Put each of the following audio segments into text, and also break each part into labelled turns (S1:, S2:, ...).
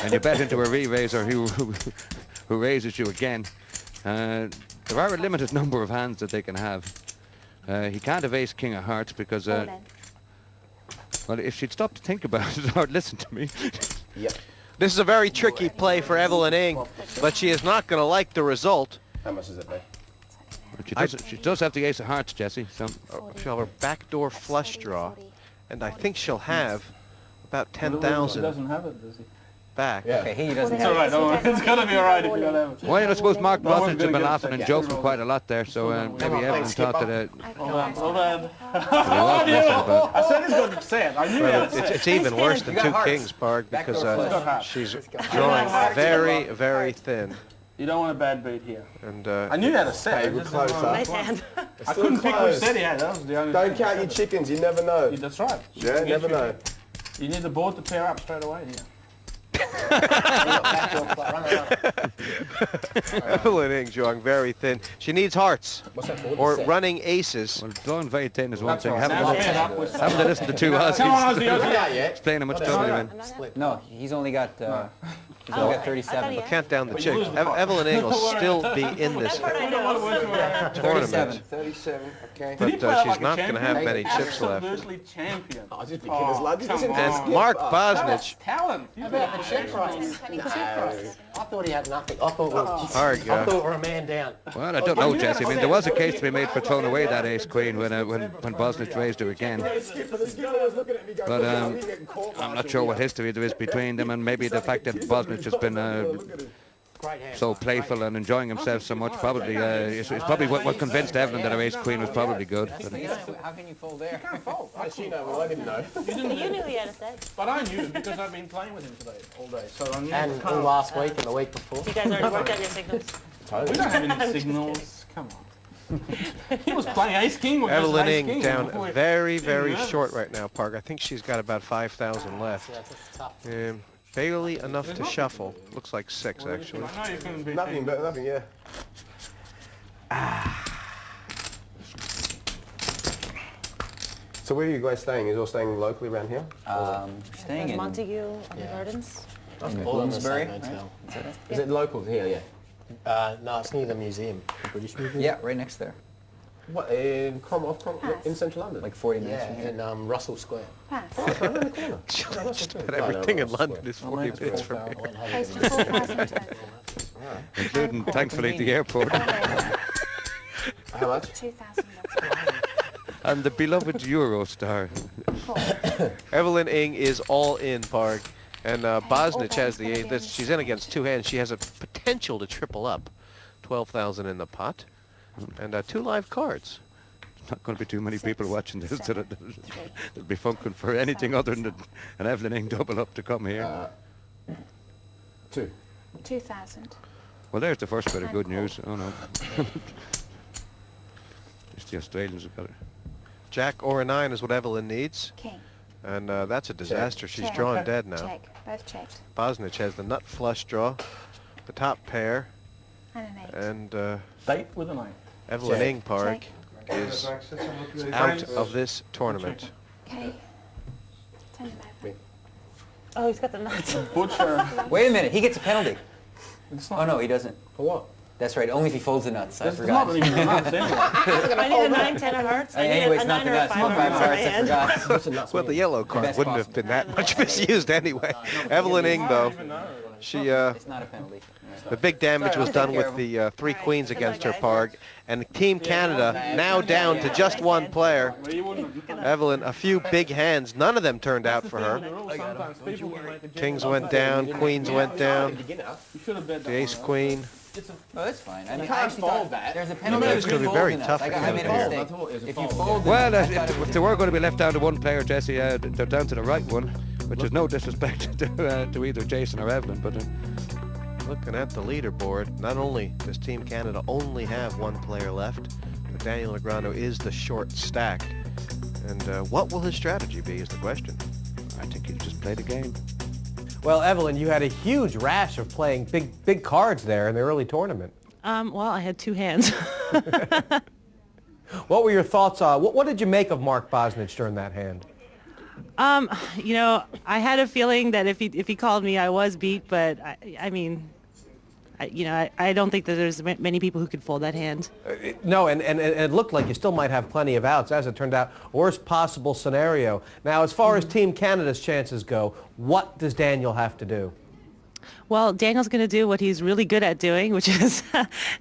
S1: and you bet into a re-raiser who raises you again. There are a limited number of hands that they can have. He can't have ace king of hearts because, well, if she'd stop to think about it or listen to me.
S2: Yep.
S3: This is a very tricky play for Evelyn Ing, but she is not going to like the result.
S2: How much is it, mate?
S1: She does have the ace of hearts, Jesse. So
S3: She'll have her backdoor flush draw, and I think she'll have about
S4: She
S3: 10,000
S4: doesn't have it, does he?
S3: back.
S2: Yeah.
S5: Okay, he doesn't
S4: It's
S5: have
S4: all right, don't worry. It's gonna be all right if you don't have it.
S1: well, I suppose Mark
S4: No one's
S1: Bosnich has
S4: gonna
S1: been
S4: get
S1: laughing and
S4: upset.
S1: joking quite a lot there, so maybe Evelyn thought that
S4: Hold on, hold on.
S1: there was nothing about.
S4: I said he's going to say it. I knew he
S3: Well,
S4: had to say
S3: it's
S4: it.
S3: even worse than
S5: You got
S3: two
S5: hearts.
S3: kings, Parg, because
S4: flush.
S3: she's drawing very, very thin.
S4: You don't want a bad beat here.
S3: And
S4: I knew you had a set.
S2: Hey, we're close, huh?
S6: Nice hand.
S4: I couldn't pick which set he had. That was the only
S2: Don't
S4: thing.
S2: count your chickens, you never know.
S4: That's right.
S2: Yeah, never know.
S4: You need the board to pair up straight away here.
S3: Evelyn Ing drawing very thin. She needs hearts
S2: What's that for?
S3: or running aces.
S1: Well, drawing very thin is one
S4: That's
S1: thing.
S4: right. Now stand up with
S1: Haven't to listen to two
S4: Come on,
S1: Aussies
S4: Ozzy, Ozzy.
S2: Yeah, yeah.
S1: explaining how much trouble they're in.
S5: No, he's only got 37.
S3: Count down the chicks. Evelyn Ing will still be in this tournament,
S5: 37, okay.
S3: but
S4: Did he play out
S3: she's
S4: like a
S3: not going to have
S4: champion?
S3: many chips left.
S4: Absolutely champion.
S2: Oh, just beginner's luck. Just listen to
S4: come
S2: the
S4: on.
S2: skip.
S3: Mark
S2: Oh.
S3: Bosnich,
S4: Talent.
S7: How about the check price? I thought he had nothing. I thought
S3: Parg,
S7: I thought we were a man down.
S1: Well, I don't know, Jesse. I mean, there was a case to be made for throwing away that ace queen when Bosnich raised her again.
S2: The skipper was looking at me going,
S1: But
S2: "Oh, he's getting caught by
S1: I'm not sure what history there is between them, and maybe the fact that Bosnich has been
S7: Great hand.
S1: so playful and enjoying himself so much probably it's probably what convinced Evelyn that her ace queen was probably good. But,
S5: How can you fold there?
S2: I see no, well, I didn't know.
S6: You knew he had a set.
S4: But I knew because I've been playing with him today all day. So I knew.
S7: And all last week and the week before.
S6: You guys already worked out your signals.
S4: We don't have any signals. Come on. He was playing ace king with
S3: Evelyn
S4: ace
S3: Ing
S4: king
S3: down
S4: before we-
S3: very, very
S4: nervous.
S3: short right now, Parg. I think she's got about 5,000 left.
S7: Yeah, that's tough.
S3: Barely enough to shuffle. Looks like 6, actually.
S4: I know you couldn't beat
S2: Nothing, but nothing, yeah. So where are you guys staying? Is all staying locally around here?
S5: Staying in
S6: Montague on the Gardens.
S5: in
S7: All in the
S5: Bloomsbury,
S7: same
S5: right?
S7: hotel.
S5: Is that it?
S2: Is it local here? Yeah.
S7: No, it's near the museum, the British Museum.
S5: Yeah, right next there.
S2: What in in central London?
S5: Like 40 minutes
S7: Yeah,
S5: from here.
S7: in Russell Square.
S6: Pass.
S3: But everything in London is 40 minutes from here.
S6: Close to 4,000 total.
S1: including thankfully the airport
S2: How much?
S6: 2,000.
S1: and the beloved Eurostar.
S3: Evelyn Ing is all in, Parg. And Bosnich has the ace. She's in against two hands. She has a potential to triple up. 12,000 in the pot. And 2 live cards.
S1: Not going to be too many people watching this that'll be funking for anything other than an Evelyn Ing double up to come here.
S2: 2.
S6: 2,000.
S1: Well, there's the first bit of good news. Oh no. It's the Australians who got it.
S3: Jack or a 9 is what Evelyn needs.
S6: King.
S3: And that's a disaster. She's
S6: Check.
S3: drawn dead now.
S6: Check. Both checked.
S3: Bosnich has the nut flush draw, the top pair,
S6: And an 8.
S3: and
S4: Date with an 8.
S3: Evelyn
S2: Check.
S3: Ing, Parg,
S6: Check.
S3: is out of this tournament.
S6: Okay. Turn them over. Oh, he's got the nuts.
S4: Butcher.
S5: Wait a minute, he gets a penalty.
S4: It's
S5: Oh
S4: not.
S5: no, he doesn't.
S2: For what?
S5: That's right, only if he folds the nuts. I
S4: It's
S5: forgot.
S4: not even the nuts anyway.
S6: I need a 9, 10 of hearts. I need
S5: Anyway,
S6: a
S5: it's not
S6: 9
S5: the
S6: or a
S5: nuts.
S6: 5
S5: Not
S6: of
S5: 5
S6: hearts.
S5: hearts, I forgot.
S2: What's the nuts?
S3: Well, the yellow card
S5: best
S3: wouldn't have
S5: possible.
S3: been that much misused anyway. Evelyn Ing, though, she
S5: It's not a penalty.
S3: the big damage was done with the 3 queens against her, Parg, and Team Canada now down to just 1 player.
S4: Well, you wouldn't have.
S3: Evelyn, a few big hands. None of them turned out for her.
S4: Sometimes people can make a
S3: Kings went down, queens went down,
S4: You should have bet
S3: the
S4: that
S3: ace
S4: one.
S3: queen.
S5: Oh, that's fine. I mean,
S2: can't
S5: I actually
S2: fold
S5: thought
S2: that.
S5: there's a penalty.
S3: It's
S5: if
S3: gonna
S5: you
S3: be very
S5: fold the
S3: tough
S5: nuts.
S3: for
S5: I made a
S3: Canada.
S5: mistake.
S2: I thought it was a
S5: If you
S2: fold.
S5: fold the
S1: Well,
S5: nuts, I thought it
S1: if
S5: was
S1: they were going to be left down to 1 player, Jesse, they're down to the right one, which is no disrespect to either Jason or Evelyn, but
S3: Looking at the leaderboard, not only does Team Canada only have 1 player left, but Daniel Negreanu is the short stack. And what will his strategy be is the question.
S1: I think he'll just play the game.
S8: Well, Evelyn, you had a huge rash of playing big cards there in the early tournament.
S6: Well, I had 2 hands.
S8: What were your thoughts on, what did you make of Mark Bosnich during that hand?
S6: You know, I had a feeling that if he called me, I was beat, but I mean, I don't think that there's many people who could fold that hand.
S8: No, and it looked like you still might have plenty of outs. As it turned out, worst possible scenario. Now, as far as Team Canada's chances go, what does Daniel have to do?
S6: Well, Daniel's going to do what he's really good at doing, which is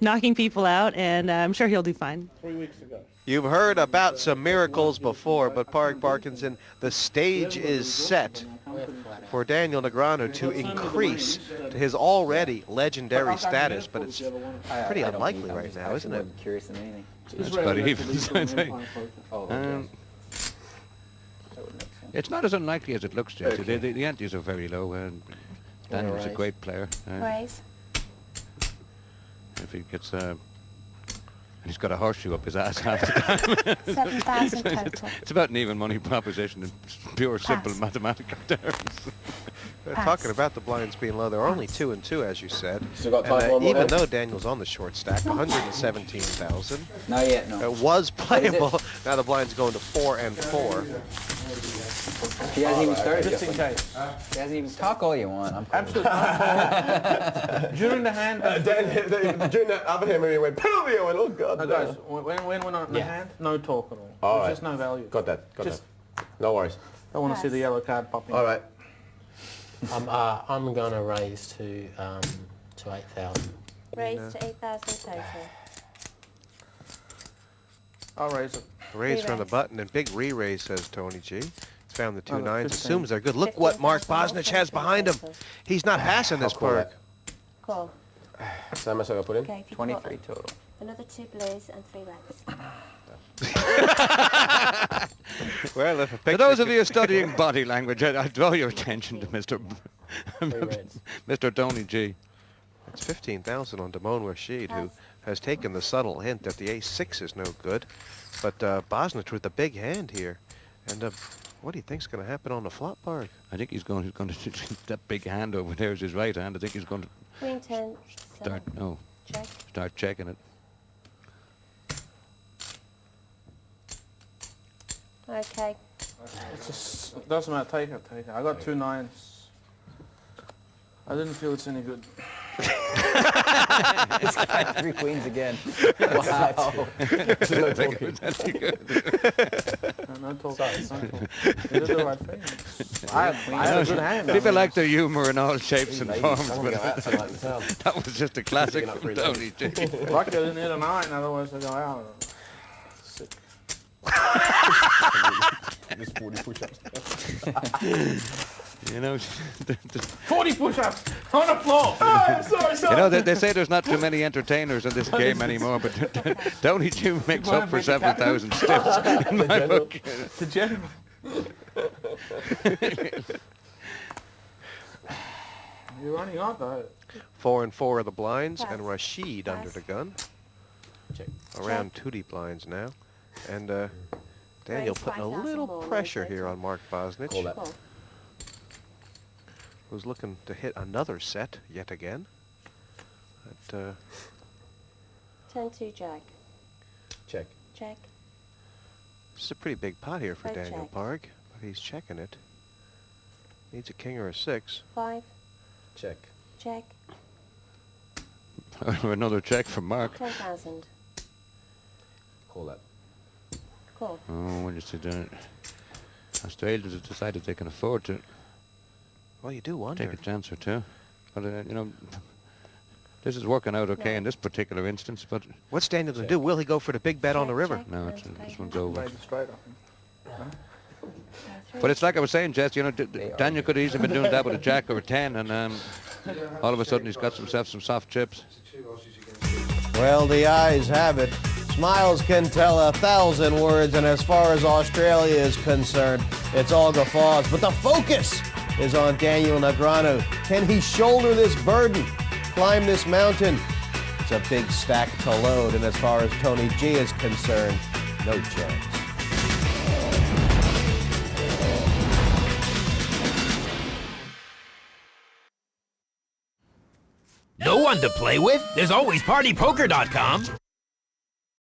S6: knocking people out, and I'm sure he'll do fine.
S4: 3 weeks ago.
S3: You've heard about some miracles before, but Parg Parkinson, the stage is set for Daniel Negreanu to increase to his already legendary status, but it's pretty unlikely right now, isn't it?
S5: I'm curious than anything.
S1: That's about even, I think.
S5: Oh,
S1: Um,
S5: that would make sense.
S1: It's not as unlikely as it looks, Jesse.
S2: Okay.
S1: The antes are very low, and Daniel's a
S2: Alright.
S1: great player.
S6: Raise.
S1: If he gets and he's got a horseshoe up his ass half the time.
S6: 7,000 total.
S1: It's about an even money proposition in pure, simple
S6: Pass.
S1: mathematical terms.
S3: Talking about the blinds being low, they're only 2 and 2, as you said.
S2: Still got
S3: And,
S2: time for one more
S3: even
S2: hand?
S3: though Daniel's on the short stack, 117,000.
S5: Not yet, no.
S3: It was
S5: is it?
S3: playable. Now the blind's going to 4 and 4.
S5: He hasn't even started
S4: Just
S5: yet.
S4: in case.
S5: He hasn't even talk all you want. I'm cool.
S4: Absolutely. During the hand.
S2: During that other hand, when he went penalty, I went, oh God.
S4: No, guys, when we're not in the hand, no talk at all.
S2: All
S4: There's
S2: right.
S4: just no value.
S2: Got that. Got
S4: Just-
S2: that. No worries.
S4: I want to see the yellow card popping.
S2: All right.
S9: I'm going to raise to 8,000.
S6: Raise to 8,000 total.
S4: I'll raise it.
S3: Raise from the
S6: Re-raise.
S3: button, and big re-raise, says Tony G. He's found the 2
S4: Oh, look,
S3: nines,
S4: 15.
S3: assumes they're good. Look what Mark Bosnich has behind him. He's not passing this
S2: I'll call
S3: part.
S2: that.
S6: Call.
S2: So how much have I put in?
S6: Okay, if you
S5: 23
S6: got
S5: total.
S6: another 2 blues and 3 reds.
S3: Well, if a
S1: For
S3: picture
S1: those of
S3: could-
S1: you studying body language, I draw your attention to Mr.
S9: reds.
S1: Mr. Tony G.
S3: It's 15,000 on Damon Rashid, who
S6: Pass.
S3: has taken the subtle hint that the ace-6 is no good. But Bosnich with a big hand here. And what do you think's going to happen on the flop bar?
S1: I think he's going to that big hand over there is his right hand. I think he's going to
S6: Queen 10,
S1: start
S6: 7, check.
S1: start checking it.
S6: Okay.
S4: It's just, it doesn't matter. Take it. Take it. I got 2 nines. I didn't feel it's any good.
S5: 3 queens again. Wow.
S2: No talking.
S4: No talk. No talk. You did the right thing. I had a good hand.
S1: People like their humour in all shapes and forms,
S2: I'm going to go
S1: but
S2: outside like the town.
S1: that was just a classic
S2: Picking up
S1: from
S2: 3
S1: Tony G.
S4: Lucky I didn't hit a 9, otherwise I'd go out. Sick.
S2: Just 40 push-ups.
S1: You know,
S4: 40 push-ups on the floor. Oh, I'm sorry,
S1: you know they say there's not too many entertainers in this game anymore, but Tony G makes up for several thousand stiffs in my book.
S4: The general. You're running out though.
S3: 4 and 4 are the blinds,
S6: Pass.
S3: and Rashid under
S6: Pass.
S3: the gun.
S2: Check.
S3: Around 2 deep blinds now. And Daniel
S6: Raise
S3: putting a
S6: 5,000
S3: little
S6: more,
S3: pressure
S6: raise
S3: here
S6: it.
S3: on Mark Bosnich,
S2: Call that.
S6: Call.
S3: who's looking to hit another set yet again. But,
S6: 10, 2, jack.
S2: Check.
S6: Check.
S3: this is a pretty big pot here for
S6: Five
S3: Daniel
S6: check.
S3: Parg, but he's checking it. Needs a king or a 6.
S6: 5,
S2: Check.
S6: check.
S1: Another check from Mark.
S6: 10,000.
S2: Call that.
S6: Call.
S1: Oh, when you see that, Australians have decided they can afford to
S3: Well, you do wonder.
S1: take a chance or two. But, you know, this is working out okay
S6: No.
S1: in this particular instance, but
S3: What's Daniel going to do? Will he go for the big bet on the
S6: Check,
S3: river?
S6: check.
S1: no,
S6: Nice
S1: this
S6: play.
S1: one's over.
S4: Played it straight up.
S1: But it's like I was saying, Jess, you know, Daniel could have easily been doing that with a jack or a 10, and all of a sudden he's got himself some soft chips.
S8: Well, the eyes have it. Smiles can tell 1,000 words, and as far as Australia is concerned, it's all guffaws. But the focus is on Daniel Negreanu. Can he shoulder this burden, climb this mountain? It's a big stack to load, and as far as Tony G is concerned, no chance.
S10: No one to play with? There's always PartyPoker.com.